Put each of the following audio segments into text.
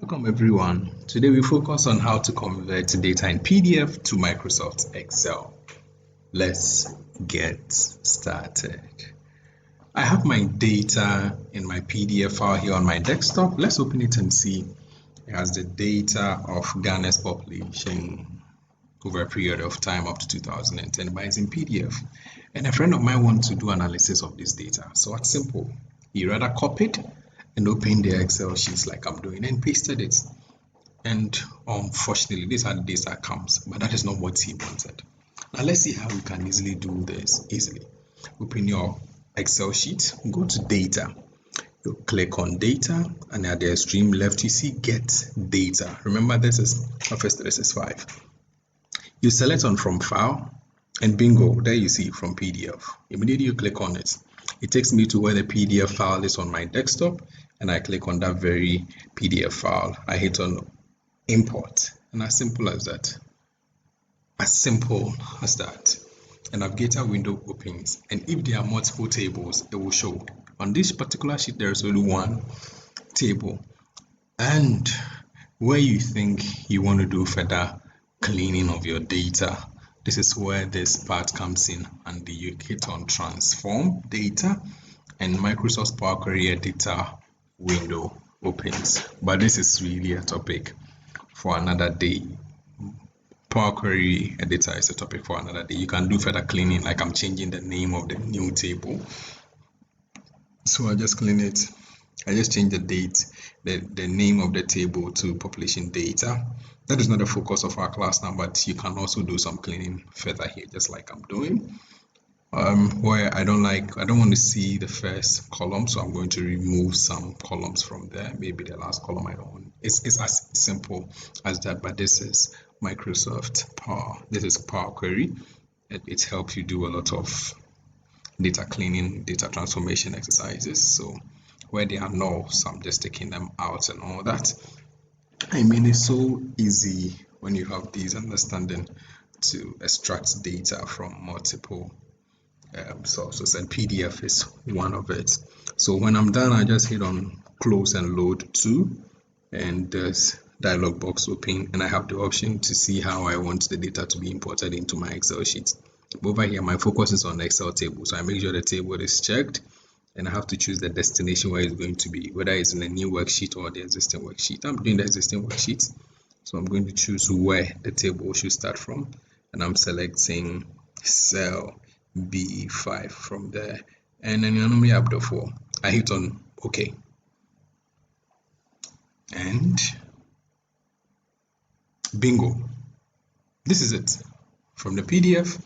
Welcome everyone. Today we focus on how to convert data in PDF to Microsoft Excel. Let's get started. I have my data in my PDF file here on my desktop. Let's open it and see. It has the data of Ghana's population over a period of time up to 2010, but it's in PDF. And a friend of mine wants to do analysis of this data. So it's simple. He rather copied and opened the Excel sheets like I'm doing and pasted it. And unfortunately, this is how the data comes, but that is not what he wanted. Now let's see how we can easily do this easily. Open your Excel sheet, go to data. You click on data, and at the extreme left you see get data. Remember, this is Office 365. You select on from file, and bingo, there you see from PDF. Immediately you click on it. It takes me to where the PDF file is on my desktop, and I click on that very PDF file. I hit on import, and as simple as that. As simple as that. A navigator window opens, and if there are multiple tables, it will show. On this particular sheet, there is only one table, and where you think you want to do further cleaning of your data, this is where this part comes in, and you hit on transform data, and Microsoft Power Query editor window opens. But this is really a topic for another day. Power Query editor is a topic for another day. You can do further cleaning, like I'm changing the name of the new table. So I just clean it. I just change the date, the name of the table to population data. That is not the focus of our class now, but you can also do some cleaning further here, just like I'm doing. Where I don't want to see the first column, so I'm going to remove some columns from there. Maybe the last column I don't want. It's as simple as that, but this is Microsoft Power. This is Power Query. It helps you do a lot of data cleaning, data transformation exercises. So where there are nulls, I'm just taking them out and all that. I mean, it's so easy when you have these understanding to extract data from multiple sources, and PDF is one of it. So when I'm done, I just hit on close and load to, and this dialog box open, and I have the option to see how I want the data to be imported into my Excel sheet. Over here, my focus is on the Excel table, so I make sure the table is checked, and I have to choose the destination where it's going to be, whether it's in a new worksheet or the existing worksheet. I'm doing the existing worksheet, so I'm going to choose where the table should start from, and I'm selecting cell B5 from there, and then normally up to 4. I hit on OK, and bingo, this is it. From the PDF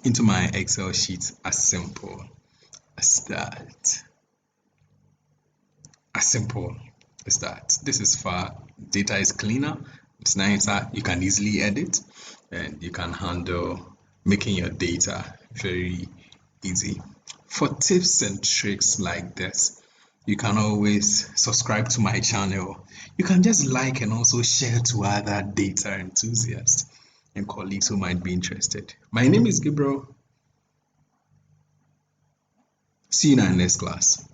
into my Excel sheet, as simple as that. As simple as that. This is far. Data is cleaner, it's nicer, you can easily edit, and you can handle making your data very easy. For tips and tricks like this, you can always subscribe to my channel. You can just like and also share to other data enthusiasts and colleagues who might be interested. My name is Gabriel. See you in our next class.